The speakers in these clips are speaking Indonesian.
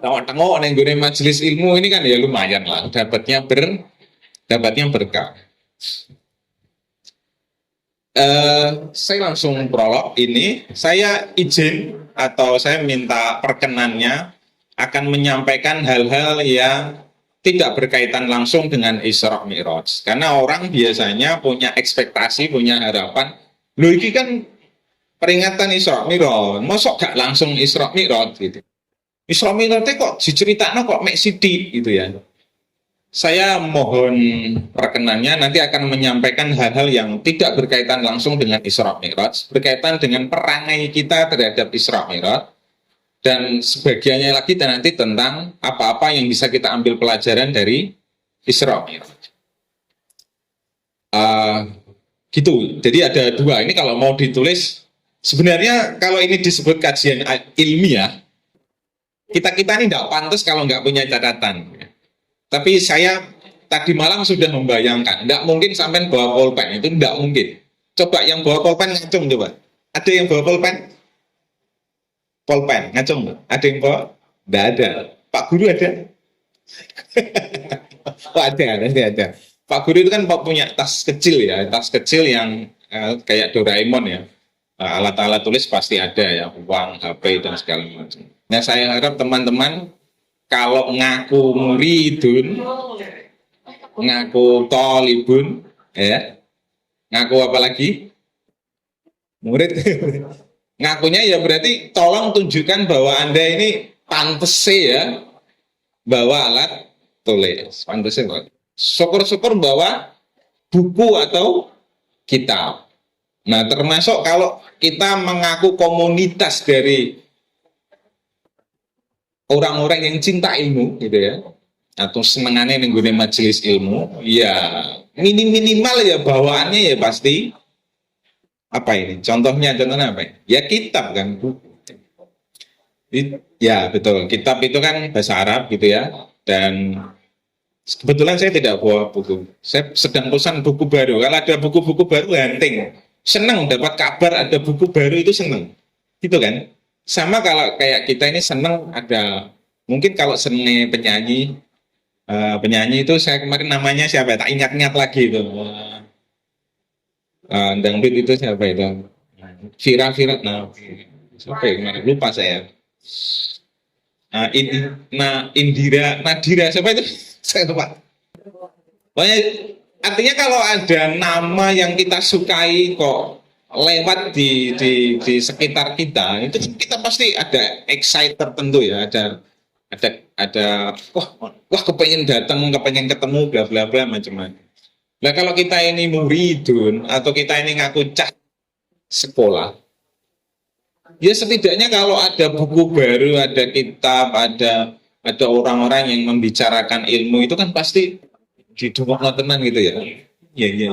Tengok-tengok neng gue majelis ilmu ini kan ya lumayan lah, dapatnya berkah. Saya langsung prolog ini, saya izin atau saya minta perkenannya akan menyampaikan hal-hal yang tidak berkaitan langsung dengan Isra Mi'raj. Karena orang biasanya punya ekspektasi, punya harapan. Loh ini kan peringatan Isra Mi'raj, mosok gak langsung Isra Mi'raj gitu. Isra Mi'raj kok diceritakno kok mek sithik gitu ya. Saya mohon perkenannya nanti akan menyampaikan hal-hal yang tidak berkaitan langsung dengan Isra Mi'raj, berkaitan dengan perangai kita terhadap Isra Mi'raj, dan sebagiannya lagi dan nanti tentang apa-apa yang bisa kita ambil pelajaran dari Isra Mi'raj. Gitu. Jadi ada dua. Ini kalau mau ditulis, sebenarnya kalau ini disebut kajian ilmiah, kita ini tidak pantas kalau nggak punya catatan. Tapi saya tadi malam sudah membayangkan, tidak mungkin sampai bawa pulpen, itu tidak mungkin. Coba yang bawa pulpen ngacung coba. Ada yang bawa pulpen? Pulpen, ngacung. Ada yang bawa? Tidak ada. Pak Guru ada? Oh ada. Pak Guru itu kan punya tas kecil ya, tas kecil yang kayak Doraemon ya. Alat-alat tulis pasti ada ya, uang, HP dan segala macam. Nah saya harap teman-teman kalau ngaku muridun, ngaku tolibun, ya, ngaku apa lagi? Murid. Ngakunya ya berarti tolong tunjukkan bahwa Anda ini pantes ya bawa alat tulis. Pantes ya. Syukur-syukur bawa buku atau kitab. Nah, termasuk kalau kita mengaku komunitas dari orang-orang yang cinta ilmu gitu ya, atau senengannya nenggunain majelis ilmu, ya minimal ya bawaannya ya pasti apa ini? Contohnya apa? Ya kitab kan, buku. Ya betul, kitab itu kan bahasa Arab gitu ya, dan kebetulan saya tidak bawa buku. Saya sedang pesan buku baru. Kalau ada buku-buku baru hunting, seneng dapat kabar ada buku baru itu seneng, gitu kan? Sama kalau kayak kita ini seneng ada, mungkin kalau seni penyanyi, penyanyi itu saya kemarin namanya siapa ya, tak ingat-ingat lagi itu, dangdut itu siapa itu, Vira, nah siapa ya kemarin, lupa saya. Indira, Nadira, siapa itu, saya lupa. Pokoknya artinya kalau ada nama yang kita sukai kok lewat di sekitar kita, itu kita pasti ada excite tertentu ya, ada wah kepengen datang, kepengen ketemu bla bla bla macam-macam. Nah kalau kita ini muridun atau kita ini ngaku cah sekolah, ya setidaknya kalau ada buku baru, ada kitab, ada orang-orang yang membicarakan ilmu itu kan pasti didukung tenan gitu ya. Ya.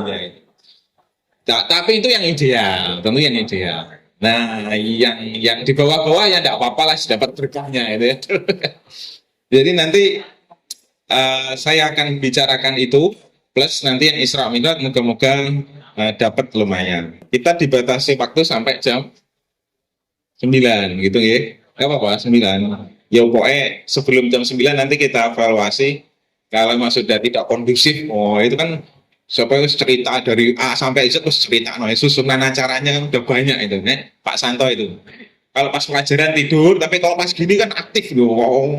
Nah, tapi itu yang ideal, tentu yang ideal. Nah, yang di bawah-bawah ya tidak apa-apa lah, dapat berkahnya itu ya. Jadi nanti saya akan bicarakan itu, plus nanti yang Isra Mi'raj moga-moga dapat lumayan. Kita dibatasi waktu sampai jam 9 gitu ya. Gak apa-apa, 9. Ya pokoknya sebelum jam 9 nanti kita evaluasi. Kalau sudah tidak kondusif, oh itu kan siapa yang cerita dari A sampai Z terus cerita, no, susunan acaranya kan udah banyak itu, nih Pak Santo itu. Kalau pas pelajaran tidur, tapi kalau pas gini kan aktif loh.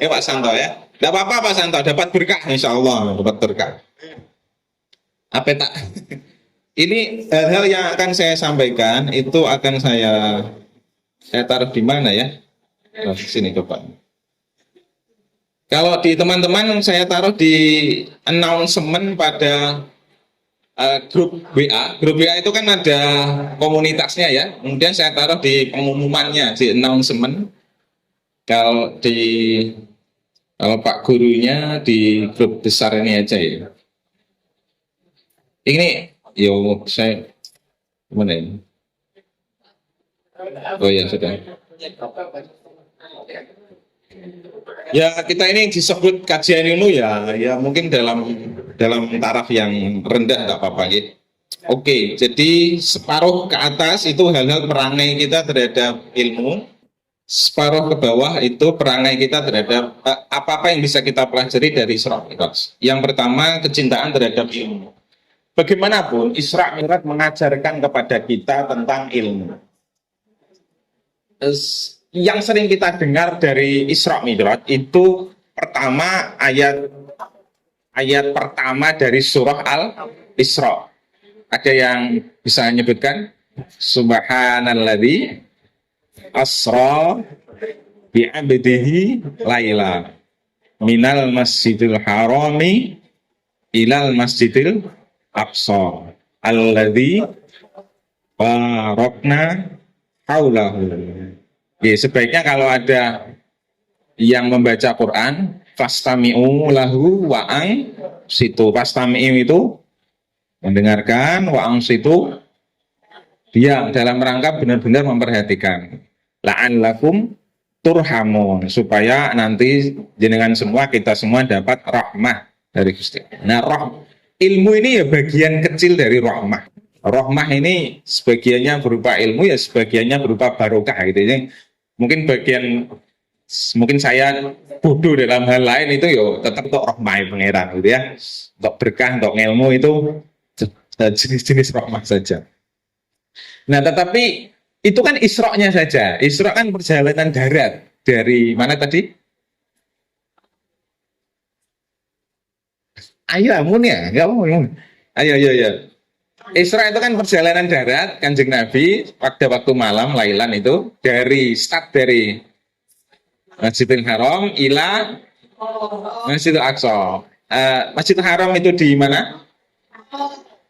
Pak Santo ya. Tidak apa-apa Pak Santo, dapat berkah, insya Allah dapat berkah. Apa tak? Ini hal-hal yang akan saya sampaikan itu akan saya taruh di mana ya? Nah, sini coba. Kalau di teman-teman saya taruh di announcement pada grup WA. Grup WA itu kan ada komunitasnya ya. Kemudian saya taruh di pengumumannya di announcement. Kalau Pak Gurunya di grup besar ini aja ya. Ini saya mana ini? Oh ya sudah. Ya kita ini disebut kajian ilmu ya mungkin dalam taraf yang rendah tak apa-apa gitu. Oke, jadi separuh ke atas itu hal-hal perangai kita terhadap ilmu. separuh ke bawah itu perangai kita terhadap apa-apa yang bisa kita pelajari dari Isra Mi'raj. Yang pertama, kecintaan terhadap ilmu. Bagaimanapun Isra Mi'raj mengajarkan kepada kita tentang ilmu. Yang sering kita dengar dari Isra Mi'raj itu pertama ayat pertama dari surah Al-Isra. Ada yang bisa menyebutkan? Subhanalladzi asra bi'abdihi laila minal masjidil harami ilal masjidil aqsa alladzi barakna haulahu. Ya, sebaiknya kalau ada yang membaca Quran, fastami'u lahu wa'ang situ. Fastami'u itu mendengarkan, wa'ang situ diam, dalam rangka benar-benar memperhatikan. La'allakum turhamun, supaya nanti jenengan semua, kita semua dapat rahmah dari Gusti. Nah, ilmu ini ya bagian kecil dari rahmah. Rahmah ini sebagiannya berupa ilmu, ya sebagiannya berupa barokah gitu ya. Mungkin saya bodoh dalam hal lain itu ya tetap untuk rahmah pangeran gitu ya. Untuk berkah, untuk ilmu itu jenis-jenis rahmah saja. Nah, tetapi itu kan Isra-nya saja. Isra kan perjalanan darat dari mana tadi? Ayo, amun ya, nggak mau. Ayo. Isra itu kan perjalanan darat, Kanjeng Nabi pada waktu malam lailan itu dari Masjidil Haram ila Masjidil Aqsa. Masjidil Haram itu di mana?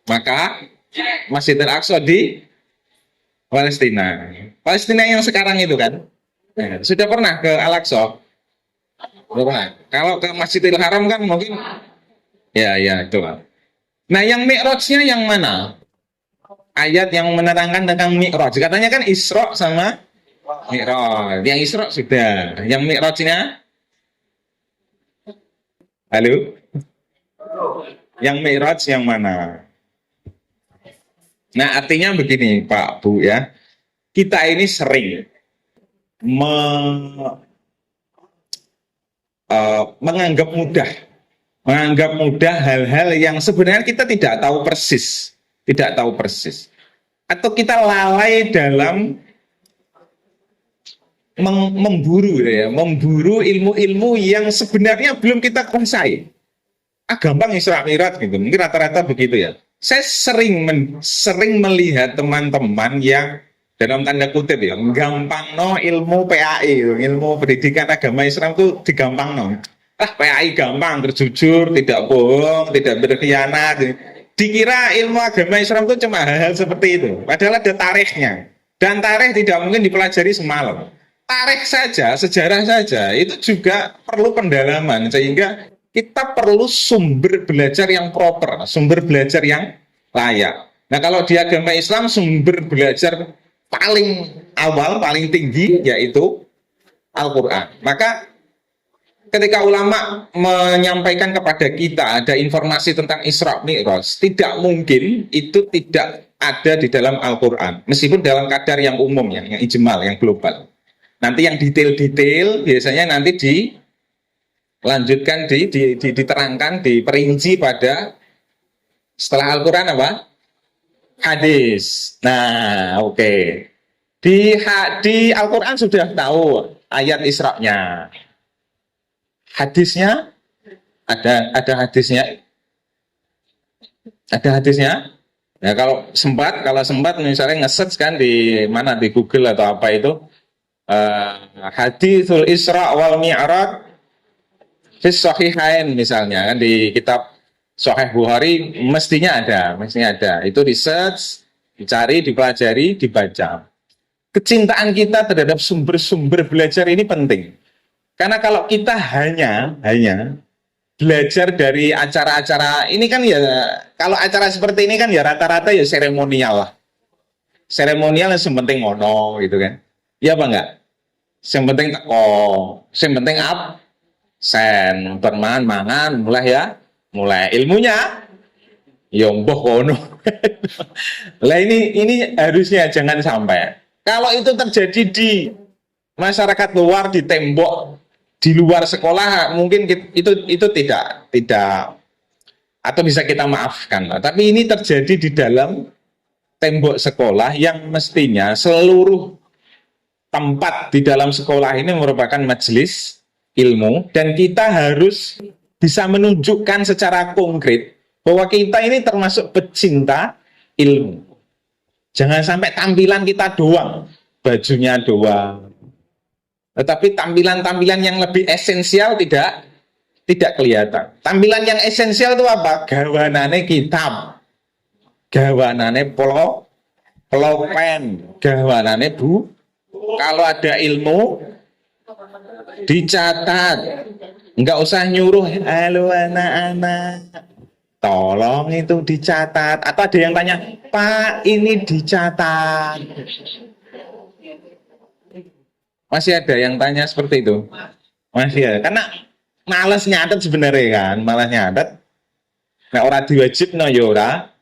Maka Masjidil Aqsa di Palestina. Palestina yang sekarang itu kan. Sudah pernah ke Al-Aqsa? Belum pernah. Kalau ke Masjidil Haram kan mungkin ya itu. Nah, yang Mi'rajnya yang mana? Ayat yang menerangkan tentang Mi'raj. Katanya kan Isra sama Mi'raj. Yang Isra sudah. Yang Mi'rajnya? Halo? Yang Mi'raj yang mana? Nah, artinya begini Pak Bu ya, kita ini sering menganggap mudah hal-hal yang sebenarnya kita tidak tahu persis, atau kita lalai dalam memburu ilmu-ilmu yang sebenarnya belum kita kuasai. Gampang Isra Mi'raj gitu, mungkin rata-rata begitu ya. Saya sering melihat teman-teman yang dalam tanda kutip ya, gampang ilmu PAI, ilmu pendidikan agama Islam itu digampang PAI gampang, terjujur, tidak bohong, tidak berkhianat. Dikira ilmu agama Islam itu cuma hal-hal seperti itu. Padahal ada tarikhnya. Dan tarikh tidak mungkin dipelajari semalam. Tarikh saja, sejarah saja, itu juga perlu pendalaman. Sehingga kita perlu sumber belajar yang proper, sumber belajar yang layak. Nah, kalau di agama Islam sumber belajar paling awal, paling tinggi yaitu Al-Quran. Maka ketika ulama menyampaikan kepada kita ada informasi tentang Isra Mi'raj, tidak mungkin itu tidak ada di dalam Al-Quran. Meskipun dalam kadar yang umum, yang ijmal, yang global. Nanti yang detail-detail biasanya nanti dilanjutkan, diterangkan, diperinci pada setelah Al-Quran apa? Hadis. Nah, oke. Di Al-Quran sudah tahu ayat Isra-nya. Hadisnya ada hadisnya. Ada hadisnya. Nah, kalau sempat misalnya nge-search kan di mana, di Google atau apa itu, Haditsul Isra wal Mi'raj fis Sahihain misalnya kan, di kitab Sahih Bukhari mestinya ada. Itu di search, dicari, dipelajari, dibaca. Kecintaan kita terhadap sumber-sumber belajar ini penting. Karena kalau kita hanya belajar dari acara-acara ini kan ya, kalau acara seperti ini kan ya rata-rata ya seremonial lah. Seremonial yang penting ngono gitu kan. Iya apa enggak? Yang penting teko, yang penting absen, mangan, mulai ilmunya ya mbah kono. Lah ini harusnya jangan sampai. Kalau itu terjadi di masyarakat luar di tembok di luar sekolah mungkin itu tidak atau bisa kita maafkan lah. Tapi ini terjadi di dalam tembok sekolah yang mestinya seluruh tempat di dalam sekolah ini merupakan majelis ilmu dan kita harus bisa menunjukkan secara konkret bahwa kita ini termasuk pecinta ilmu. Jangan sampai tampilan kita doang, bajunya doang. Tetapi tampilan-tampilan yang lebih esensial tidak kelihatan. Tampilan yang esensial itu apa? Gawanane kitab, gawanane pulpen, gawanane bu. Kalau ada ilmu dicatat, nggak usah nyuruh, halo anak-anak, tolong itu dicatat. Atau ada yang tanya, Pak ini dicatat. Masih ada yang tanya seperti itu? Masih ada, karena malas nyatet sebenarnya kan, malas nyatet. Nah orang diwajib no yora,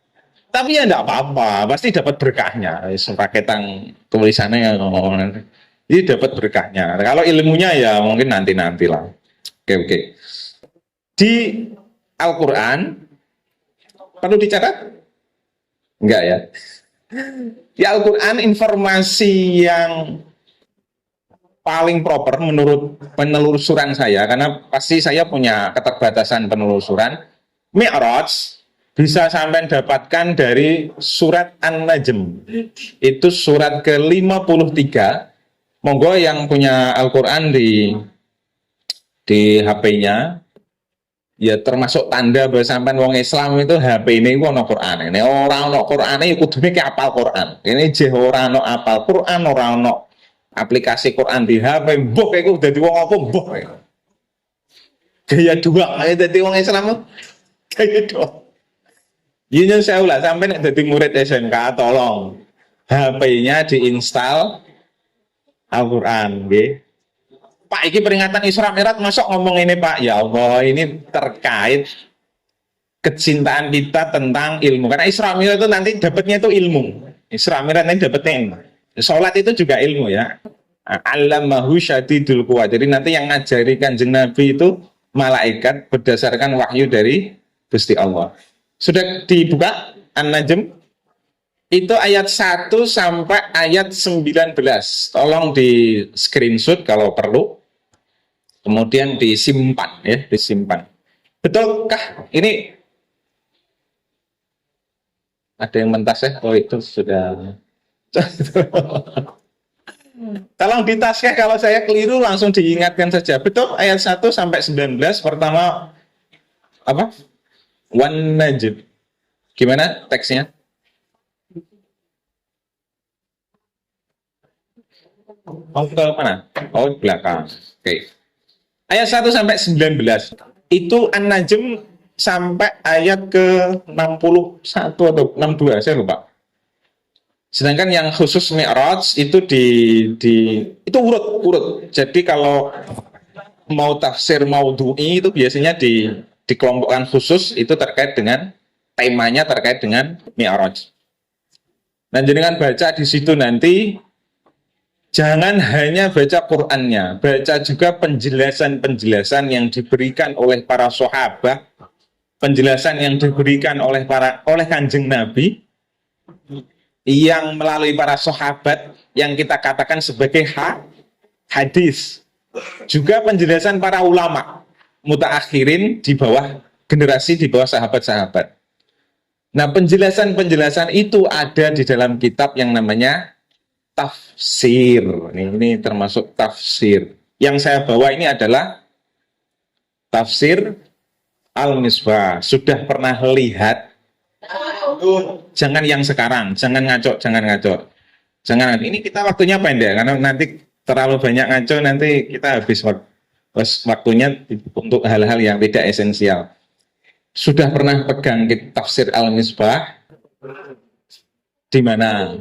tapi ya enggak apa-apa, pasti dapat berkahnya. Pakai tang tulisannya ya, jadi dapat berkahnya. Kalau ilmunya ya mungkin nanti lah. Oke. Di Al-Quran perlu dicatat? Enggak ya. Di Al-Quran informasi yang paling proper menurut penelusuran saya, karena pasti saya punya keterbatasan penelusuran, Mi'raj bisa sampai dapatkan dari surat An-Najm. Itu surat ke-53. Monggo yang punya Al-Qur'an di HP-nya ya termasuk tanda bahwa sampean wong Islam itu HP ini ku ono Qur'an. Ini ora ono Qur'ane ya kudune ki apal Qur'an. Ini jeh ora ono apal Qur'an, ora ono aplikasi Qur'an di HP, mbok iku dadi wong apa mbok. Gaya dua ae dadi wong Islam. Gaya dua. Ini saya ulah sampai nek dadi murid SMK tolong HP-nya diinstal Al-Qur'an nggih. Pak iki peringatan Isra Mi'raj masuk ngomong ini Pak. Ya Allah, ini terkait kecintaan kita tentang ilmu. Karena Isra Mi'raj itu nanti dapatnya itu ilmu. Isra Mi'raj nanti dapatnya ilmu. Salat itu juga ilmu ya. Allamahu syadidul quwa. Jadi nanti yang ngajari Kanjeng Nabi itu malaikat berdasarkan wahyu dari Gusti Allah. Sudah dibuka An-Najm itu ayat 1 sampai ayat 19. Tolong di screenshot kalau perlu. Kemudian disimpan ya, disimpan. Betulkah ini ada yang mentas ya? Oh itu sudah. Tolong ditaskah kalau saya keliru langsung diingatkan saja. Betul ayat 1 sampai 19 pertama apa? Wan Najm. Gimana teksnya? Oh, ke mana? Oh, belakang. Oke. Ayat 1 sampai 19. Itu An-Najm sampai ayat ke 61 atau 62, saya lupa. Sedangkan yang khusus Mi'raj itu itu urut. Jadi kalau mau tafsir maudhu'i itu biasanya dikelompokkan khusus itu terkait dengan temanya terkait dengan Mi'raj. Dan dengan baca di situ nanti jangan hanya baca Qur'annya, baca juga penjelasan-penjelasan yang diberikan oleh para sahabat, penjelasan yang diberikan oleh Kanjeng Nabi yang melalui para sahabat yang kita katakan sebagai hadis. Juga penjelasan para ulama mutaakhirin di bawah generasi di bawah sahabat-sahabat. Nah, penjelasan-penjelasan itu ada di dalam kitab yang namanya tafsir. Ini termasuk tafsir. Yang saya bawa ini adalah tafsir Al-Misbah. Sudah pernah lihat? Jangan yang sekarang, jangan ngaco. Jangan, ini kita waktunya pendek karena nanti terlalu banyak ngaco nanti kita habis waktunya untuk hal-hal yang tidak esensial. Sudah pernah pegang tafsir Al-Misbah? Di mana?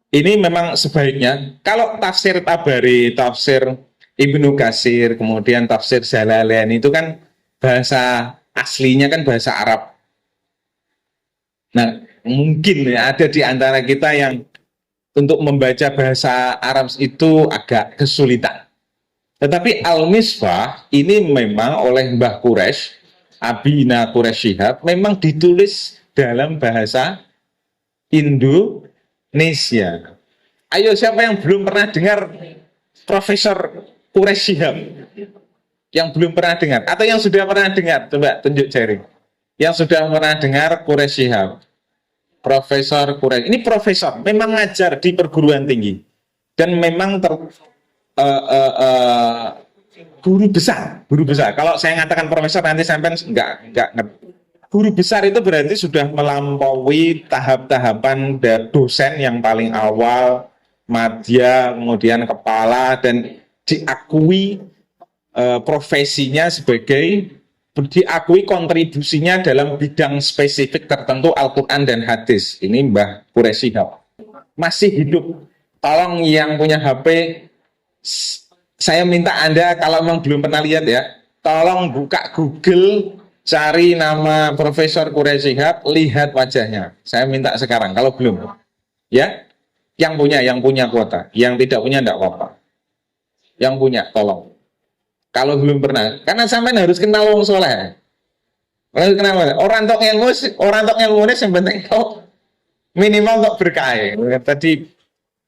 Ini memang sebaiknya kalau tafsir Tabari, tafsir Ibnu Katsir, kemudian tafsir Jalalain itu kan bahasa aslinya kan bahasa Arab. Nah, mungkin ya ada di antara kita yang untuk membaca bahasa Arab itu agak kesulitan. Tetapi Al-Misbah ini memang oleh Mbah Quraisy, Abina Quraisy Shihab, memang ditulis dalam bahasa Indonesia. Ayo, siapa yang belum pernah dengar Profesor Quraisy Shihab? Yang belum pernah dengar atau yang sudah pernah dengar, coba tunjuk jari. Yang sudah pernah dengar Quraisy Shihab, Profesor Quraisy. Ini profesor, memang ngajar di perguruan tinggi dan memang guru besar, guru besar. Kalau saya ngatakan profesor nanti sampai nggak ngerti. Guru besar itu berarti sudah melampaui tahap-tahapan dosen yang paling awal, madya, kemudian kepala, dan diakui profesinya sebagai, diakui kontribusinya dalam bidang spesifik tertentu Al-Quran dan hadis. Ini Mbah Quraisy Shihab masih hidup. Tolong yang punya HP, saya minta Anda kalau memang belum pernah lihat ya, tolong buka Google, cari nama Profesor Quraisy Shihab, lihat wajahnya. Saya minta sekarang kalau belum. Ya, yang punya kuota, yang tidak punya tidak apa-apa. Yang punya tolong. Kalau belum pernah, karena sampai harus kenal wong soleh. Harus kenal orang tok ilmu, orang tok ilmu ini yang penting kok minimal untuk berkah. Tadi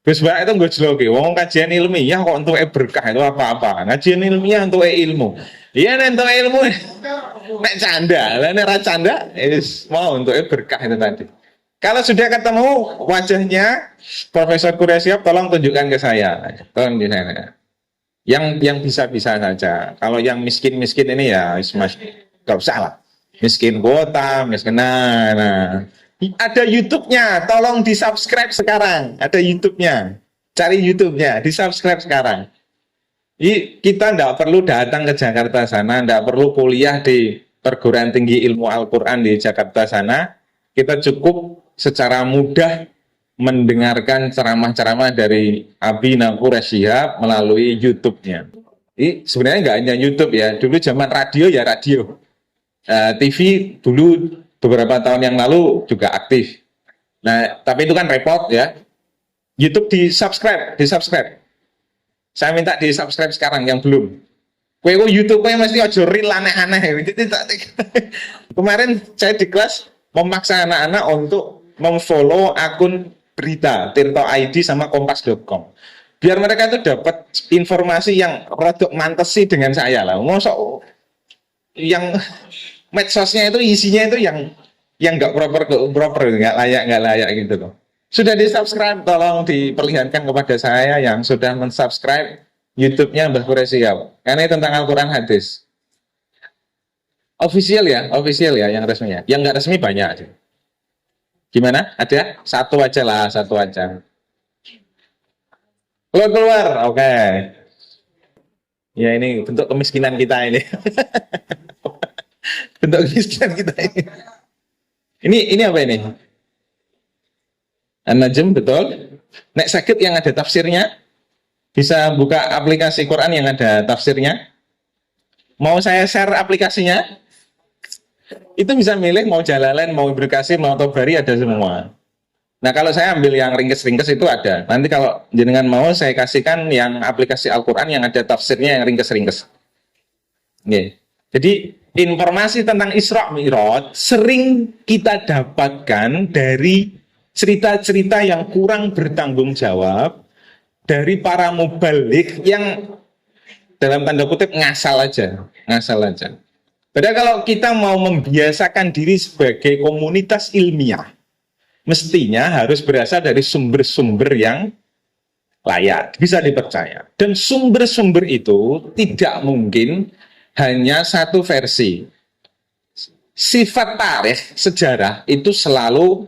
Gus Mbak itu nggak jelas, wong kajian ilmiah kok untuk berkah itu apa-apa. Kajian ilmiah untuk ilmu. Iya, untuk ilmu nek canda, nek ra canda mau untuk berkah itu tadi. Kalau sudah ketemu wajahnya Profesor Quraisy Shihab, tolong tunjukkan ke saya. Tolong di sana. Yang bisa-bisa saja. Kalau yang miskin-miskin ini ya mas, gak usah lah. Miskin kuota, miskin nah. Ada YouTube-nya, tolong di-subscribe sekarang. Ada YouTube-nya. Cari YouTube-nya, di-subscribe sekarang. Kita tidak perlu datang ke Jakarta sana, tidak perlu kuliah di perguruan tinggi ilmu Al-Quran di Jakarta sana. Kita cukup secara mudah mendengarkan ceramah-ceramah dari Abina Quraisy Shihab melalui YouTube-nya. Ini sebenarnya nggak hanya YouTube ya, dulu zaman radio ya radio. TV dulu beberapa tahun yang lalu juga aktif. Nah, tapi itu kan repot ya. YouTube di-subscribe. Saya minta di-subscribe sekarang yang belum. Kue YouTube-nya mesti ojo reel aneh-aneh. Kemarin saya di kelas memaksa anak-anak untuk memfollow akun berita Tirto ID sama Kompas.com, biar mereka itu dapat informasi yang rodok mantesi dengan saya lah. Mosok yang medsosnya itu isinya itu yang nggak proper, nggak layak gitu loh. Sudah di-subscribe, tolong diperlihatkan kepada saya yang sudah men-subscribe YouTube-nya Mbah Quraisy Shihab. Karena ini tentang Al-Quran hadis. Official ya yang resminya. Yang nggak resmi banyak aja. Gimana? Ada? Satu aja lah, satu aja. Keluar, oke. Ya ini bentuk kemiskinan kita ini. Bentuk kemiskinan kita ini. Ini apa ini? An-Najm, betul. Nek sakit yang ada tafsirnya, bisa buka aplikasi Quran yang ada tafsirnya. Mau saya share aplikasinya? Itu bisa milih mau Jalalain, mau Ibnu Katsir, mau Tobari, ada semua. Nah, kalau saya ambil yang ringkes-ringkes itu ada. Nanti kalau jenengan mau saya kasihkan yang aplikasi Al-Quran yang ada tafsirnya yang ringkes-ringkes. Okay. Jadi informasi tentang Isra Mi'raj sering kita dapatkan dari cerita-cerita yang kurang bertanggung jawab dari para mubalik yang dalam tanda kutip ngasal aja. Padahal kalau kita mau membiasakan diri sebagai komunitas ilmiah, mestinya harus berasal dari sumber-sumber yang layak, bisa dipercaya. Dan sumber-sumber itu tidak mungkin hanya satu versi. Sifat tarikh, sejarah itu selalu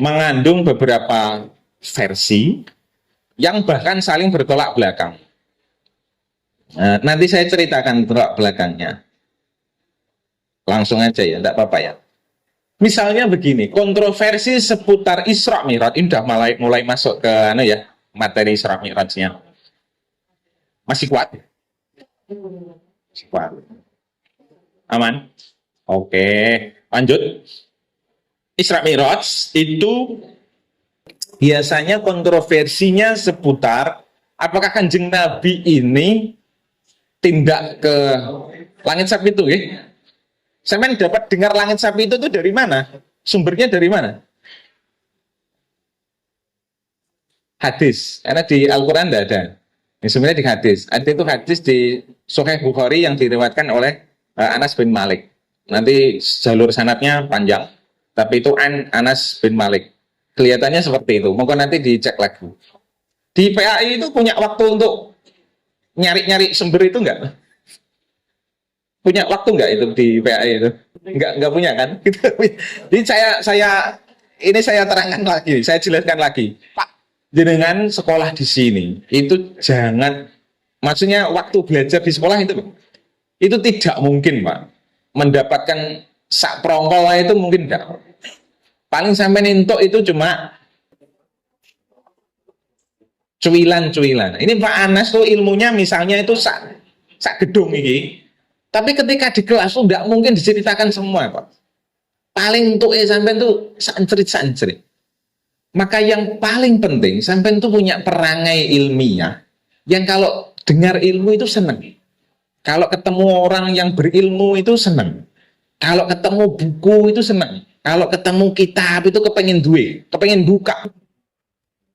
mengandung beberapa versi yang bahkan saling bertolak belakang. Nah, nanti saya ceritakan tolak belakangnya. Langsung aja ya, tidak apa-apa ya. Misalnya begini, kontroversi seputar Isra Mi'raj ini udah mulai masuk ke materi Isra Mi'rajnya. Masih kuat? Masih kuat. Aman? Oke, lanjut. Isra Mi'raj itu biasanya kontroversinya seputar apakah Kanjeng Nabi ini tindak ke langit sapi itu, ya? Sampai dapat dengar langit sapi itu tuh dari mana? Sumbernya dari mana? Hadis. Karena di Al-Quran tidak ada. Ini sebenarnya di hadis. Ada itu hadis di Sahih Bukhari yang diriwayatkan oleh Anas bin Malik. Nanti jalur sanadnya panjang, tapi itu Anas bin Malik. Kelihatannya seperti itu. Mungkin nanti dicek lagi. Di PAI itu punya waktu untuk nyari-nyari sumber itu enggak? Punya waktu enggak itu di PAI itu? Enggak punya kan? Jadi saya terangkan lagi, saya jelaskan lagi. Pak, jenengan sekolah di sini itu jangan, maksudnya waktu belajar di sekolah itu tidak mungkin, Pak, mendapatkan sak prongkol itu mungkin enggak. Paling sampai nentok itu cuma cuilan-cuilan. Ini Pak Anas tuh ilmunya misalnya itu sak gedung ini. Tapi ketika di kelas tuh enggak mungkin diceritakan semua, Pak. Paling untuk sampai tuh sancerit-sancerit. Maka yang paling penting sampai tuh punya perangai ilmiah yang kalau dengar ilmu itu senang. Kalau ketemu orang yang berilmu itu senang. Kalau ketemu buku itu senang. Kalau ketemu kitab itu kepengen duit, kepengen buka.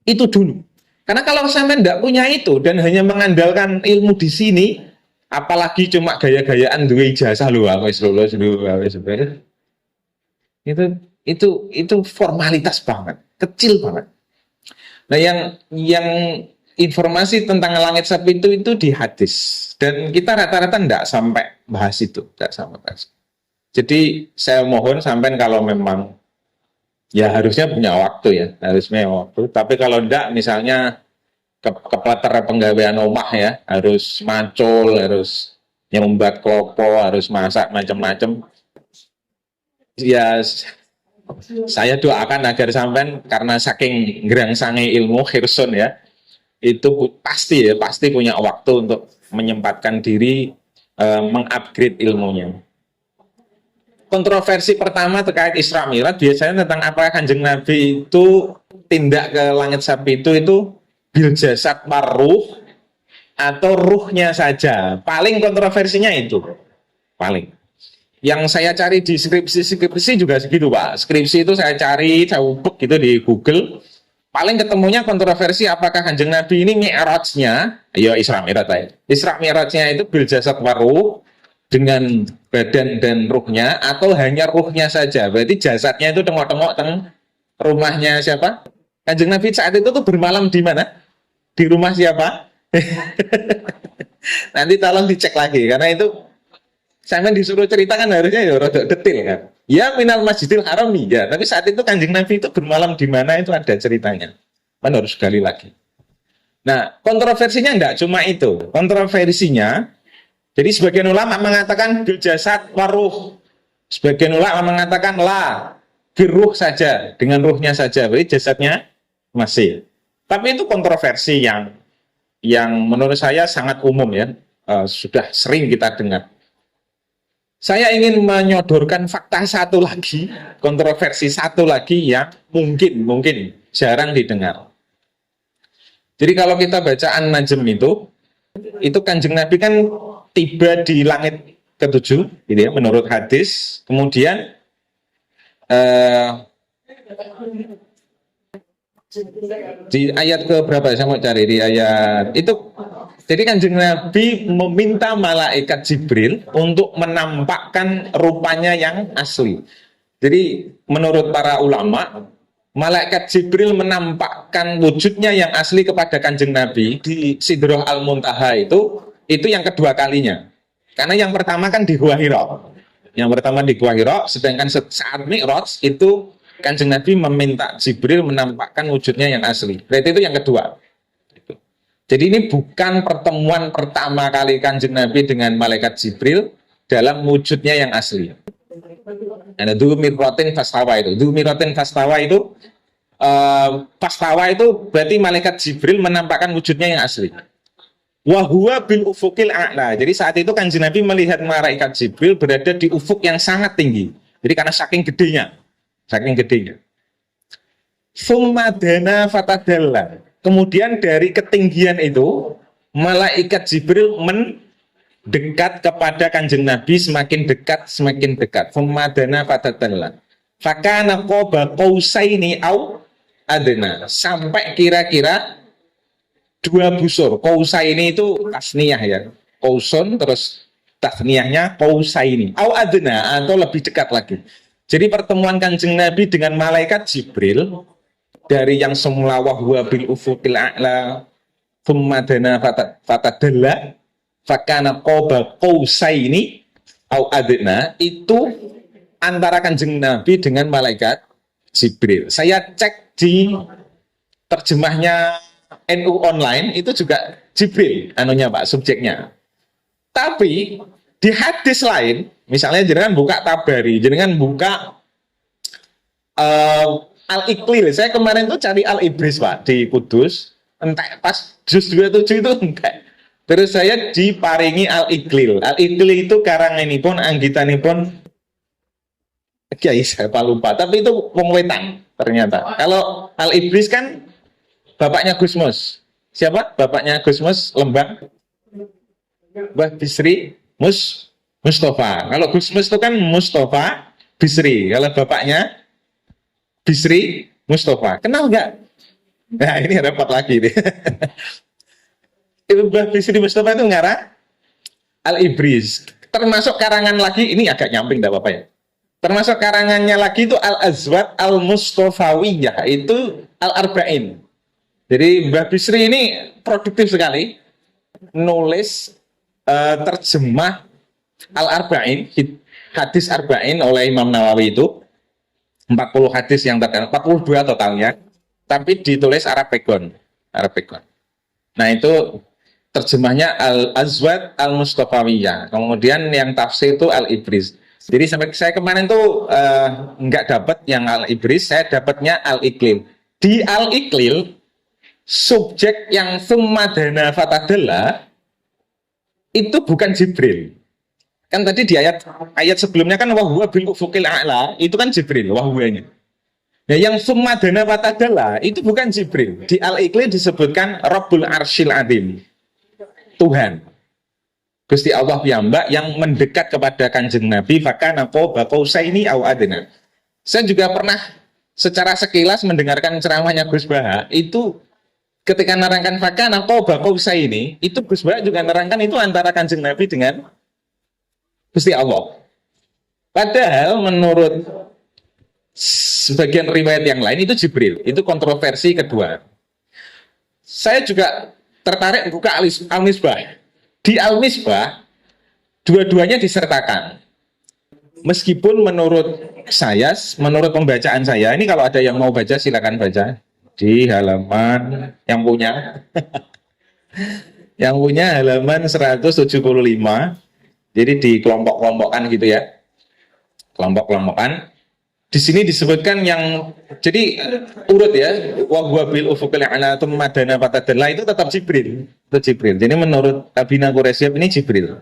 Itu dulu. Karena kalau sampai tidak punya itu dan hanya mengandalkan ilmu di sini, apalagi cuma gaya-gayaan duit ijazah lu, wis lulus lu, itu formalitas banget, kecil banget. Nah, yang informasi tentang langit sapi itu di hadis dan kita rata-rata tidak sampai bahas itu, tidak sampai bahas. Jadi saya mohon sampai kalau memang ya harusnya punya waktu ya, harusnya waktu. Tapi kalau tidak, misalnya kepelatar penggawean omah ya, harus macul, harus nyumbat klopo, harus masak macam-macam. Ya saya doakan agar sampai karena saking gerangsangi ilmu Khirson ya, itu pasti punya waktu untuk menyempatkan diri mengupgrade ilmunya. Kontroversi pertama terkait Isra Mi'raj biasanya tentang apakah Kanjeng Nabi itu tindak ke langit sapi itu bil jasad waruh atau ruhnya saja. Paling kontroversinya itu. Paling. Yang saya cari di skripsi juga segitu, Pak. Skripsi itu saya cari, saya ubek gitu di Google. Paling ketemunya kontroversi apakah Kanjeng Nabi ini mi'rajnya, ya Isra Mi'raj ya. Isra Mi'rajnya itu bil jasad waruh dengan badan dan ruhnya atau hanya ruhnya saja. Berarti jasadnya itu tengok-tengok teng rumahnya siapa? Kanjeng Nabi saat itu tuh bermalam di mana? Di rumah siapa? Nanti tolong dicek lagi karena itu saya disuruh ceritakan harusnya ya rada detail kan. Ya minal Masjidil Haram ya, tapi saat itu Kanjeng Nabi itu bermalam di mana itu ada ceritanya. Kan harus gali lagi. Nah, kontroversinya enggak cuma itu. Kontroversinya jadi sebagian ulama mengatakan bil jasad waruh. Sebagian ulama mengatakan la biruh saja, dengan ruhnya saja. Berarti jasadnya masih. Tapi itu kontroversi yang menurut saya sangat umum ya. Sudah sering kita dengar. Saya ingin menyodorkan fakta satu lagi, kontroversi satu lagi yang mungkin jarang didengar. Jadi kalau kita baca An-Najm itu Kanjeng Nabi kan tiba di langit ketujuh, gitu ya, menurut hadis. Kemudian di ayat ke berapa? Saya mau cari di ayat itu. Jadi Kanjeng Nabi meminta malaikat Jibril untuk menampakkan rupanya yang asli. Jadi menurut para ulama, malaikat Jibril menampakkan wujudnya yang asli kepada Kanjeng Nabi di Sidrah Al-Muntaha itu yang kedua kalinya. Karena yang pertama kan di Gua Hira. Yang pertama di Gua Hira, sedangkan saat Mi'raj itu Kanjeng Nabi meminta Jibril menampakkan wujudnya yang asli. Berarti itu yang kedua. Jadi ini bukan pertemuan pertama kali Kanjeng Nabi dengan malaikat Jibril dalam wujudnya yang asli. Ada dulu mirrotin fastawa itu. Dulu mirrotin fastawa itu berarti malaikat Jibril menampakkan wujudnya yang asli. Wahwa bil ufukil a'la. Jadi saat itu Kanjeng Nabi melihat malaikat Jibril berada di ufuk yang sangat tinggi. Jadi karena saking gedenya. Summa dana fatadalla. Kemudian dari ketinggian itu malaikat Jibril mendekat kepada kanjeng Nabi, semakin dekat semakin dekat. Summa dana fatadalla. Fakana qaba qausaini au adna, sampai kira-kira dua busur. Qausaini itu tasniyah ya. Qausun terus tasniyahnya qausaini au adna, atau lebih dekat lagi. Jadi pertemuan kanjeng Nabi dengan malaikat Jibril dari yang semula wahwa bil ufuqil a'la thumma dana fatadalla fakana qaba qausaini au adna, itu antara kanjeng Nabi dengan malaikat Jibril. Saya cek di terjemahnya NU online itu juga Jibril anunya Pak, subjeknya. Tapi di hadis lain, misalnya jenengan buka Tabari, jenengan buka Al-Iqlil. Saya kemarin tuh cari Al-Ibris Pak di Kudus, entah pas juz 27 itu enggak. Terus saya diparingi Al-Iqlil. Al-Iqlil itu karanganipun anggitanipun Kiai saya lupa, tapi itu wong wetan ternyata. Kalau Al-Ibris kan bapaknya Gusmus. Siapa? Bapaknya Gusmus Lembang. Mbah Bisri Mustafa. Kalau Gusmus itu kan Mustafa Bisri. Kalau bapaknya Bisri Mustafa. Kenal nggak? Nah ini repot lagi nih. Mbah Bisri Mustafa itu ngarang Al-Ibris. Termasuk karangan lagi, ini agak nyamping enggak apa-apa ya. Termasuk karangannya lagi itu Al-Azwat Al-Mustafawiyah, itu Al-Arba'in. Jadi Mbah Bisri ini produktif sekali nulis terjemah Al-Arba'in, hadis Arba'in oleh Imam Nawawi itu 40 hadis yang terkenal, 42 totalnya, tapi ditulis Arabikon. Nah itu terjemahnya Al-Azwat Al-Mustafawiyah. Kemudian yang tafsir itu Al-Ibris. Jadi sampai saya kemarin tuh nggak dapat yang Al-Ibris, saya dapatnya Al-Iqlil. Di Al-Iqlil, subjek yang summa dana fatadalla itu bukan Jibril. Kan tadi di ayat sebelumnya kan wahwa bil ufuqil a'la, itu kan Jibril wahwanya. Nah, yang summa dana fatadalla itu bukan Jibril. Di Al-Iqlil disebutkan Rabbul Arsyil Azim. Tuhan. Gusti Allah piyambak yang mendekat kepada kanjeng Nabi, fakana qaba qausaini au adna. Saya juga pernah secara sekilas mendengarkan ceramahnya Gus Baha, itu ketika nerangkan fakana qaba qausaini, itu Gus Baha juga nerangkan itu antara kanjeng Nabi dengan Gusti Allah. Padahal menurut sebagian riwayat yang lain itu Jibril, itu kontroversi kedua. Saya juga tertarik buka Al-Misbah. Di Al-Misbah, dua-duanya disertakan. Meskipun menurut saya, menurut pembacaan saya, ini kalau ada yang mau baca silakan baca di halaman yang punya. Yang punya halaman 175. Jadi di kelompok-kelompokkan gitu ya. Kelompok-kelompokan. Di sini disebutkan yang jadi urut ya, wa huwa bil ufuqil a'la tsumma dana fatadalla, itu tetap Jibril. Itu Jibril. Jadi menurut Abina Quraisyab ini Jibril.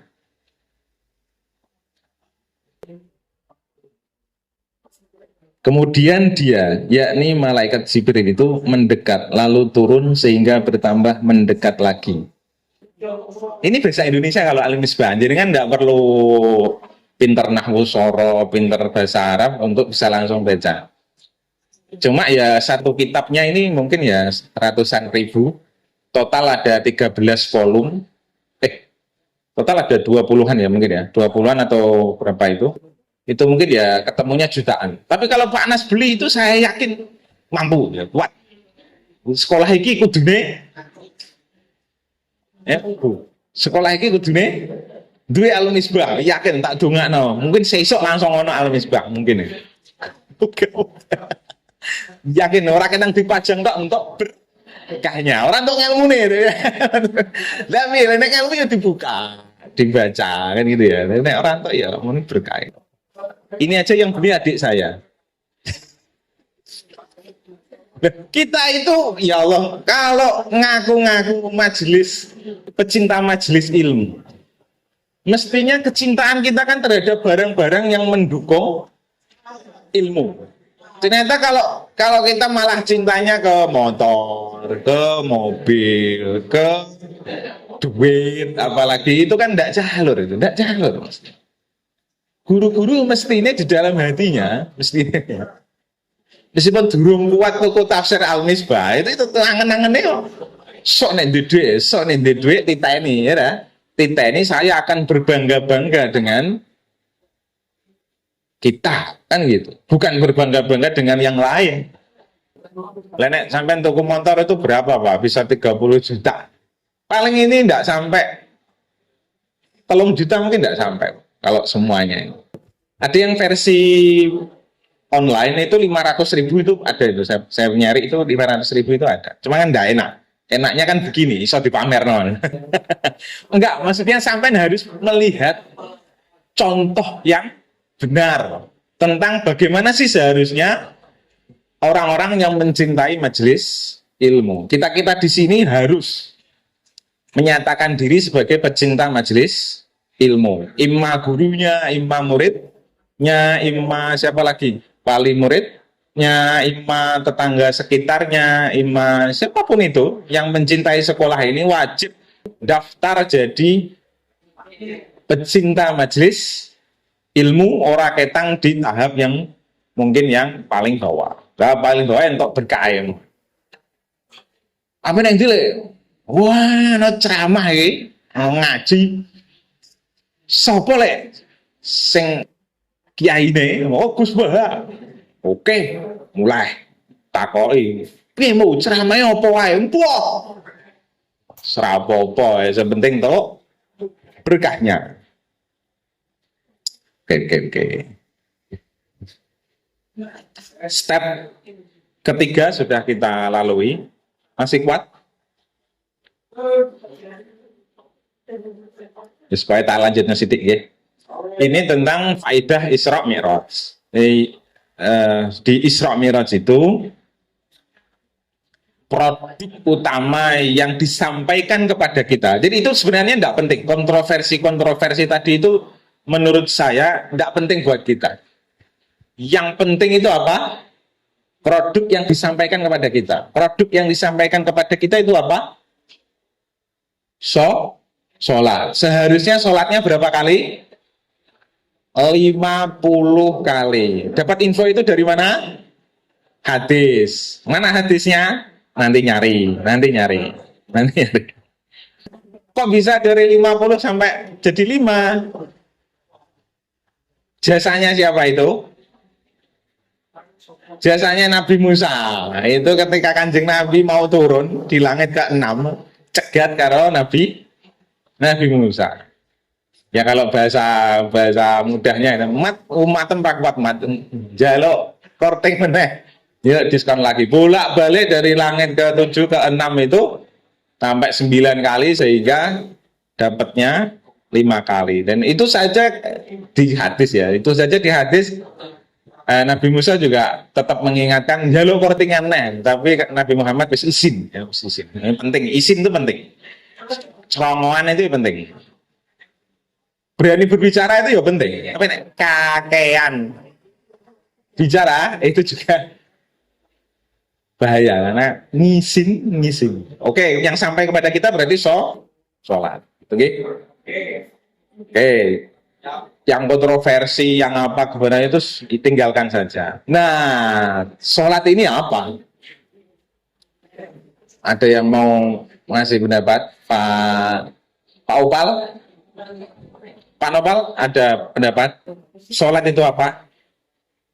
Kemudian dia, yakni malaikat Jibril itu mendekat lalu turun sehingga bertambah mendekat lagi. Ini bahasa Indonesia kalau Al-Misbah. Jadi kan nggak perlu pinter nahwu soro, pinter bahasa Arab untuk bisa langsung baca. Cuma ya satu kitabnya ini mungkin ya ratusan ribu. Total ada 13 volume. Total ada 20-an ya mungkin ya. 20-an atau berapa itu. Itu mungkin ya ketemunya jutaan. Tapi kalau Pak Anas beli itu saya yakin mampu ya, kuat. Sekolah iki kudune ya, sekolah iki kudune duwe Al-Misbah, yakin tak dongakno. Mungkin sesuk langsung ono Al-Misbah mungkin ya. Yakin ora kenang dipajang tok untuk berkahnya. Orang untuk ngelmune. Tapi nek ilmu ya dibuka, dibaca kan gitu ya. Nek orang tok ya mungkin berkah. Ini aja yang beli adik saya. Kita itu ya Allah, kalau ngaku-ngaku majelis pecinta majelis ilmu, mestinya kecintaan kita kan terhadap barang-barang yang mendukung ilmu. Ternyata kalau kita malah cintanya ke motor, ke mobil, ke duit, apalagi itu kan tidak jalur itu, tidak jalur. Guru-guru mestinya di dalam hatinya, mestinya meskipun durung kuat tuku tafsir Al-Misbah itu angen-angennya kok sok nek duit, sok nek duit titeni ya. Titeni saya akan berbangga-bangga dengan kita kan gitu. Bukan berbangga-bangga dengan yang lain. Lenek sampai tuku motor itu berapa Pak? Bisa 30 juta. Paling ini tidak sampai 3 juta mungkin tidak sampai kalau semuanya. Ada yang versi online itu 500.000 itu ada itu. Saya nyari itu 500.000 itu ada. Cuma kan tidak enak. Enaknya kan begini, iso dipamer non. Enggak, maksudnya sampai harus melihat contoh yang benar tentang bagaimana sih seharusnya orang-orang yang mencintai majelis ilmu. Kita di sini harus menyatakan diri sebagai pecinta majelis ilmu. Imma gurunya, imma muridnya, imma siapa lagi? Wali muridnya, imma tetangga sekitarnya, imma siapapun itu yang mencintai sekolah ini wajib daftar jadi pecinta majelis ilmu ora ketang di tahap yang mungkin yang paling bawah. Nah, paling bawah untuk berkaim. Apa yang dile? Wah, no ceramah iki, ngaji. Sopo lek sing kiyaine? Oh, Gus Bah. Oke, mulai takoki. Piye mau ceramahe apa wae? Empoh. Ora apa-apa, yang penting to berkahnya. Oke. Step ketiga sudah kita lalui. Masih kuat? Ya, supaya tak lanjutnya sidik ya. Ini tentang faidah Isra Mi'raj. Di Isra Mi'raj itu produk utama yang disampaikan kepada kita. Jadi itu sebenarnya tidak penting. Kontroversi tadi itu menurut saya tidak penting buat kita. Yang penting itu apa? Produk yang disampaikan kepada kita. Produk yang disampaikan kepada kita itu apa? Sholat. Seharusnya sholatnya berapa kali? 50 kali. Dapat info itu dari mana? Hadis. Mana hadisnya? Nanti nyari. Kok bisa dari 50 sampai jadi 5? Jasanya siapa itu? Jasanya Nabi Musa. Itu ketika Kanjeng Nabi mau turun di langit ke-6, cegat karo Nabi Musa. Ya kalau bahasa mudahnya umat tempat kuat mat jaluk korting meneh. Ya diskon lagi. Bolak-balik dari langit ke-7 ke-6 itu sampai 9 kali sehingga dapatnya 5 kali. Dan itu saja di hadis ya. Itu saja di hadis Nabi Musa juga tetap mengingatkan jalur kortingan nen, tapi Nabi Muhammad wis izin, ya izin. Ini penting, izin itu penting. Cerongoan itu penting. Berani berbicara itu ya penting. Tapi kakean bicara itu juga bahaya karena ngisin. Oke, yang sampai kepada kita berarti sholat. Oke. Yang kontroversi, yang apa kebenaran itu ditinggalkan saja. Nah, sholat ini apa? Ada yang mau ngasih pendapat? Pak Opal? Pak Nopal ada pendapat? Sholat itu apa?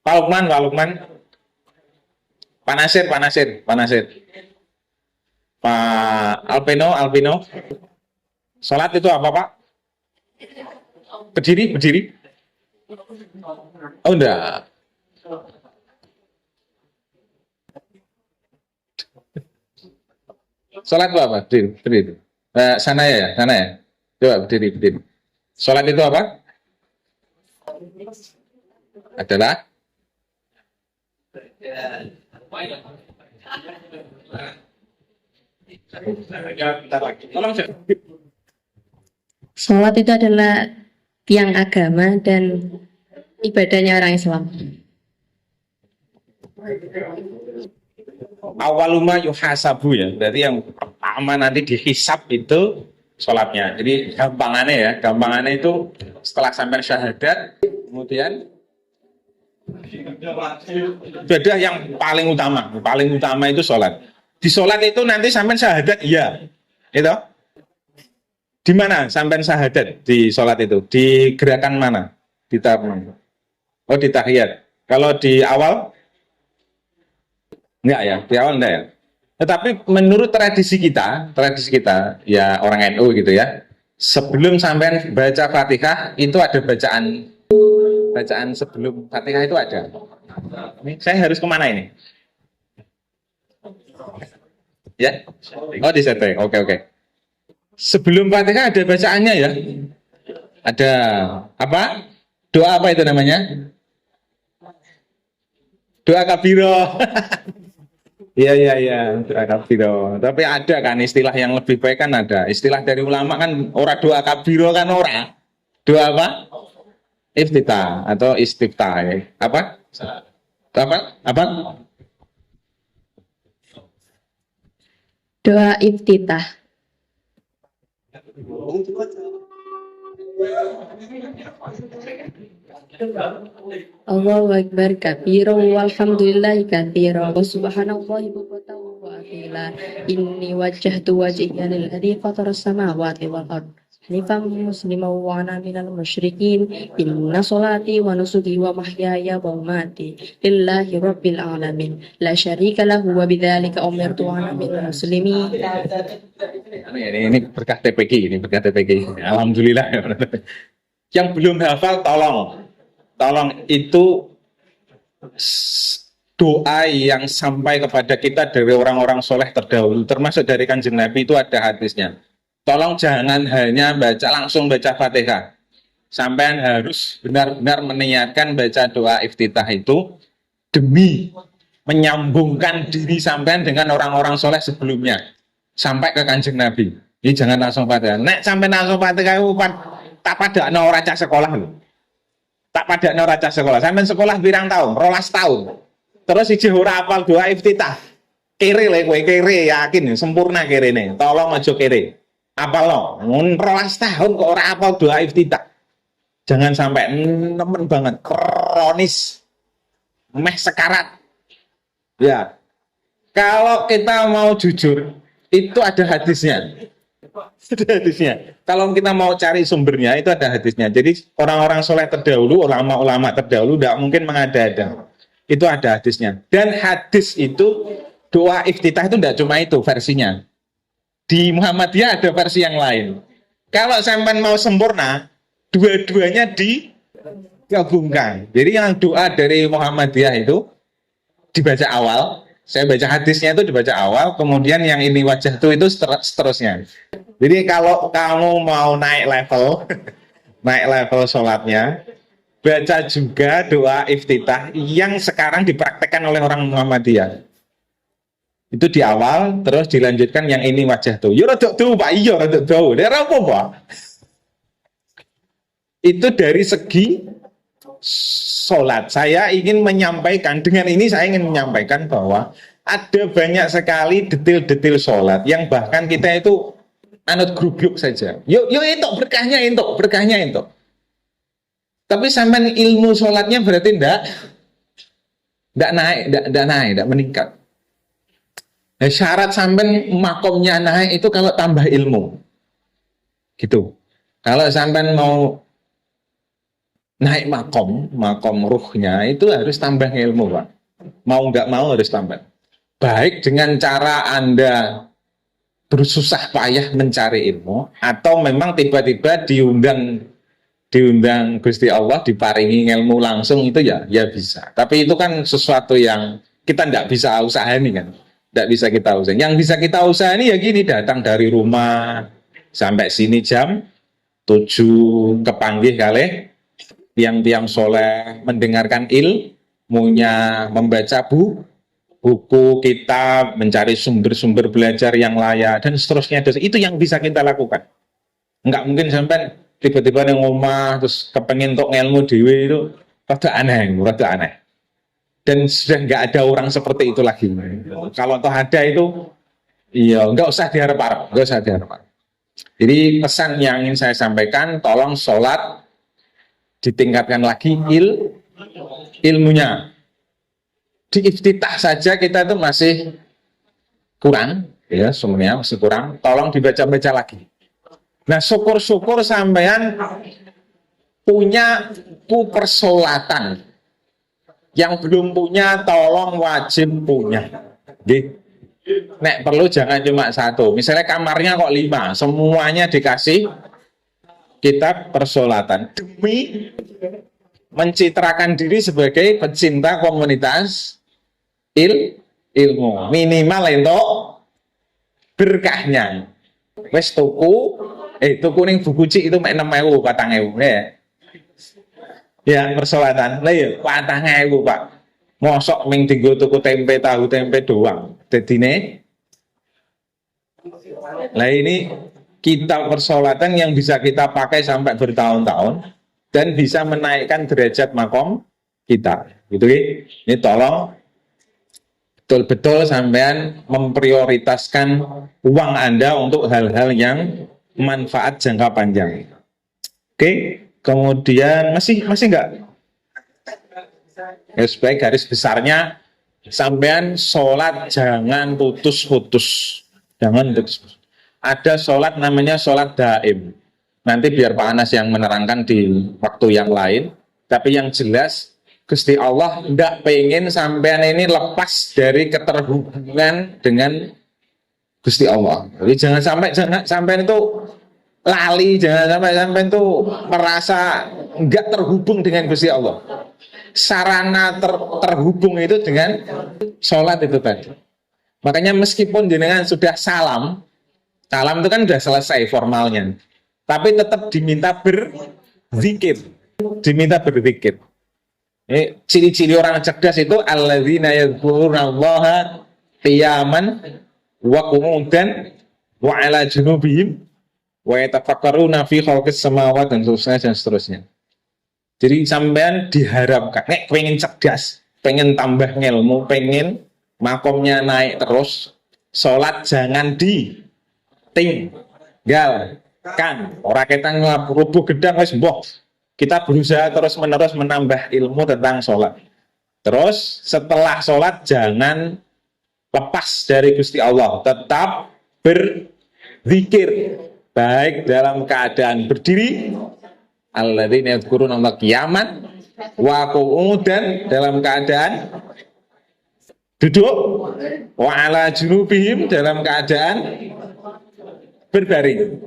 Pak Lukman? Pak Nasir? Pak Alpino? Sholat itu apa Pak? Berdiri? Oh enggak. Sholat itu apa? Berdiri. Sana ya. Coba berdiri. Sholat itu apa? Adalah sholat itu adalah tiang agama dan ibadahnya orang Islam. Awaluma yuhasabu ya, berarti yang pertama nanti dihisab itu sholatnya. Jadi gampangannya itu setelah sampai syahadat, kemudian ibadah yang paling utama itu sholat. Di sholat itu nanti sampai syahadat, iya, itu di mana sampai syahadat di sholat itu? Di gerakan mana? Di tahap mana? Oh, di tahiyat. Kalau di awal enggak ya, di awal enggak ya. Tetapi menurut tradisi kita ya orang NU gitu ya, sebelum sampai baca Fatihah itu ada bacaan sebelum Fatihah itu ada. Ini saya harus kemana ini? Ya? Oh, di setting. Oke. Sebelum Fatihah ada bacaannya ya? Ada apa? Doa apa itu namanya? Doa kabiro. Iya, doa kabiro. Tapi ada kan istilah yang lebih baik kan ada. Istilah dari ulama kan ora doa kabiro kan ora. Doa apa? Iftitah atau istiftah ya. Apa? Apa? Doa iftitah. Allahu Akbar kabira walhamdulillahi katsira wa subhanallahi bukratan wa asila. Inni wajjahtu wajhiya lilladzi fatara samawati wal ard hanifan musliman wa ana minal musyrikin. Inna sholati wa nusuki wa mahyaya wa mamati lillahi rabbil alamin la syarika lahu wa bidzalika umirtu wa ana minal muslimin. Ini berkah TPG, Alhamdulillah. Yang belum hafal tolong itu doa yang sampai kepada kita dari orang-orang soleh terdahulu, termasuk dari Kanjeng Nabi itu ada hadisnya. Tolong jangan hanya langsung baca Fatihah. Sampean harus benar-benar meniatkan baca doa iftitah itu demi menyambungkan diri sampean dengan orang-orang soleh sebelumnya sampai ke Kanjeng Nabi. Ini jangan langsung Fatihah. Nek sampai langsung Fatihah tak pada ora cah sekolah lho. Tak pada ora cah sekolah. Sampai sekolah pirang tahun? 12 tahun. Terus siji ora hafal doa iftitah. Kere le kowe, kere yakin sempurna kerene. Tolong aja kere. Apal lo, 12 tahun kok ora hafal doa iftitah. Jangan sampai nemen banget kronis. Meh sekarat. Ya. Kalau kita mau jujur, itu ada hadisnya. Kalau kita mau cari sumbernya itu ada hadisnya. Jadi orang-orang soleh terdahulu, ulama-ulama terdahulu tidak mungkin mengada-ada. Itu ada hadisnya. Dan hadis itu doa iftitah itu tidak cuma itu versinya. Di Muhammadiyah ada versi yang lain. Kalau sampai mau sempurna, dua-duanya digabungkan. Jadi yang doa dari Muhammadiyah itu dibaca awal. Saya baca hadisnya itu dibaca awal, kemudian yang ini wajah itu seterusnya. Jadi kalau kamu mau naik level sholatnya, baca juga doa iftitah yang sekarang dipraktekkan oleh orang Muhammadiyah. Itu di awal, terus dilanjutkan yang ini wajah tuh. Yo rodok tuh Pak, iya rodok tuh. Daerah apa Pak? Itu dari segi sholat. Saya ingin menyampaikan, dengan ini saya ingin menyampaikan bahwa ada banyak sekali detail-detail sholat yang bahkan kita itu anut grup saja. Yuk itu berkahnya itu. Tapi sampai ilmu sholatnya berarti enggak meningkat. Nah, syarat sampai makomnya naik itu kalau tambah ilmu. Gitu. Kalau sampai mau naik makom ruhnya itu harus tambah ilmu, Pak. Mau nggak mau harus tambah. Baik dengan cara Anda bersusah payah mencari ilmu, atau memang tiba-tiba diundang Gusti Allah, diparingi ilmu langsung, itu ya bisa. Tapi itu kan sesuatu yang kita nggak bisa usahain kan. Nggak bisa kita usahain. Yang bisa kita usahain ya gini, datang dari rumah sampai sini jam 7 kepanggih kali tiang-tiang soleh, mendengarkan ilmunya, membaca buku, kitab, mencari sumber-sumber belajar yang layak, dan seterusnya. Itu yang bisa kita lakukan. Enggak mungkin sampai tiba-tiba di rumah terus kepengen untuk ilmu dewe itu rada aneh. dan sudah nggak ada orang seperti itu lagi. Kalau toh ada itu, iya nggak usah diharap-harap, nggak usah diharap-harap. Jadi pesan yang ingin saya sampaikan, tolong sholat ditingkatkan lagi ilmunya. Di iftitah saja kita itu masih kurang, ya sebenarnya masih kurang. Tolong dibaca-baca lagi. Nah syukur-syukur sampean punya persolatan. Yang belum punya tolong wajib punya. Gitu. Nek perlu jangan cuma satu. Misalnya kamarnya kok 5, semuanya dikasih kitab persolatan demi mencitrakan diri sebagai pecinta komunitas ilmu. Minimal itu berkahnya. Wes tuku ning buku cik itu mek 6.000 4.000 ya. Ya persolatan. Lah ya 4.000 Pak. Mosok ming dienggo tuku tempe tahu tempe doang. Dadine lah ini kitab persolatan yang bisa kita pakai sampai bertahun-tahun dan bisa menaikkan derajat makom kita. Gitu ya. Ini tolong betul-betul sampean memprioritaskan uang Anda untuk hal-hal yang manfaat jangka panjang. Oke, kemudian masih enggak? Ya, sebaik garis besarnya sampean sholat jangan putus-putus. Jangan putus. Ada sholat namanya sholat daim. Nanti biar Pak Anas yang menerangkan di waktu yang lain. Tapi yang jelas Gusti Allah tidak pengen sampean ini lepas dari keterhubungan dengan Gusti Allah. Jadi jangan sampai itu lali, jangan sampai itu merasa enggak terhubung dengan Gusti Allah. Sarana terhubung itu dengan sholat itu tadi. Makanya meskipun jenengan sudah salam itu kan sudah selesai formalnya, tapi tetap diminta berzikir, ciri-ciri orang cerdas itu alladzina yadhkurunallaha qiyaman wa qu'udan wa 'ala junubihim wa yatafakkaruna fi khalqis samawati dan seterusnya. Jadi sampean diharapkan nek pengen cerdas, pengen tambah ilmu, pengen makomnya naik terus, sholat jangan ditinggalkan. Ora kita ngrubuh gedang wis mbok. Kita berusaha terus-menerus menambah ilmu tentang sholat. Terus setelah sholat jangan lepas dari Gusti Allah, tetap berzikir baik dalam keadaan berdiri, alladzina yadhkurunallaha qiyaman wa qu'udan dalam keadaan duduk, wa 'ala junubihim dalam keadaan berbaring.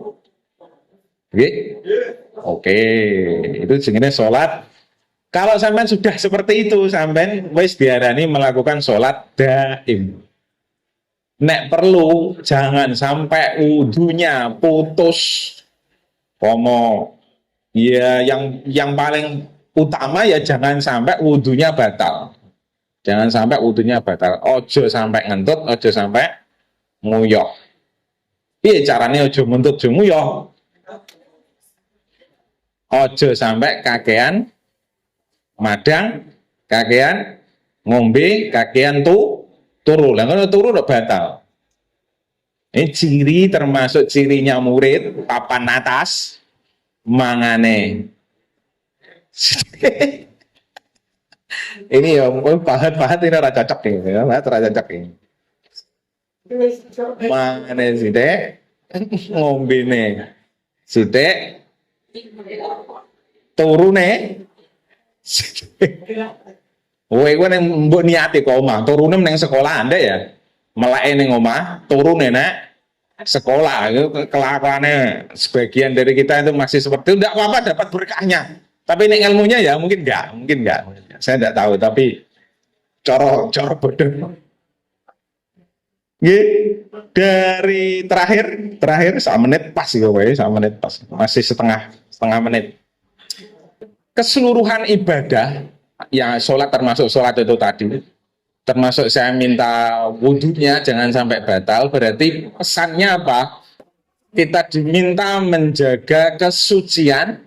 Oke, itu jenenge sholat. Kalau sampean sudah seperti itu, sampean wis diarani melakukan sholat daim. Nek perlu jangan sampai wudunya putus. Ya yang paling utama ya jangan sampai wudunya batal. Jangan sampai wudunya batal. Ojo sampai ngentut, ojo sampai nguyok. Piye caranya ojo ngentut, ojo nguyok? Ojo sampai kakean madang, kakean ngombe, kakean turu. Lah ngono turu udah batal. Ini ciri termasuk cirinya murid papan atas mangane. Ini ya pahat ini ora cocok nih, ya, ora cocok ini. Mangane sithik ngombene sithik turune kowe ning mbok niati kok omah, turune ning sekolah Anda ya. Melake ning omah, turune nek sekolah. Itu kelakuannya sebagian dari kita itu masih seperti itu. Enggak apa-apa dapat berkahnya. Tapi nek ilmunya ya mungkin enggak. Saya enggak tahu, tapi coro bodoh. Dari terakhir 1 menit pas gitu, 1 menit pas. Masih setengah menit. Keseluruhan ibadah, ya sholat termasuk sholat itu tadi, termasuk saya minta wudhunya jangan sampai batal. Berarti pesannya apa? Kita diminta menjaga kesucian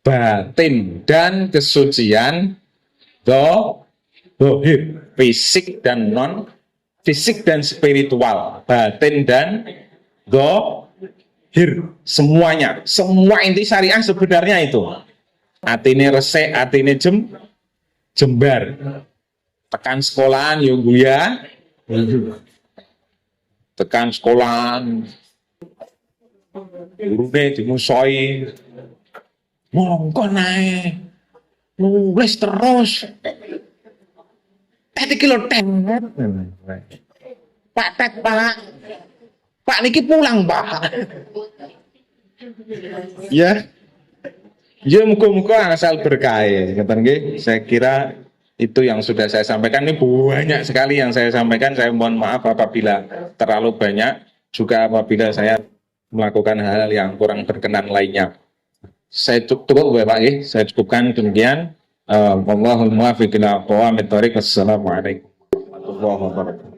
batin dan kesucian Zahir, fisik dan non fisik dan spiritual, batin dan zahir, semuanya. Semua inti syariah sebenarnya itu. Atine resik, atine jembar. Tekan sekolahan yo guya. Tekan sekolahan gurune dimusoi mongko nae nulis terus iki lho Pak niki pulang Pak ya muka-muka asal berkah ngeten nggih. Saya kira itu yang sudah saya sampaikan. Ini banyak sekali yang saya sampaikan. Saya mohon maaf apabila terlalu banyak, juga apabila saya melakukan hal-hal yang kurang berkenan lainnya. Saya cukup Bapak ya, saya cukupkan demikian. Wallahul muwaffiq ila aqwamit thoriq. Wassalamualaikum warahmatullahi wabarakatuh.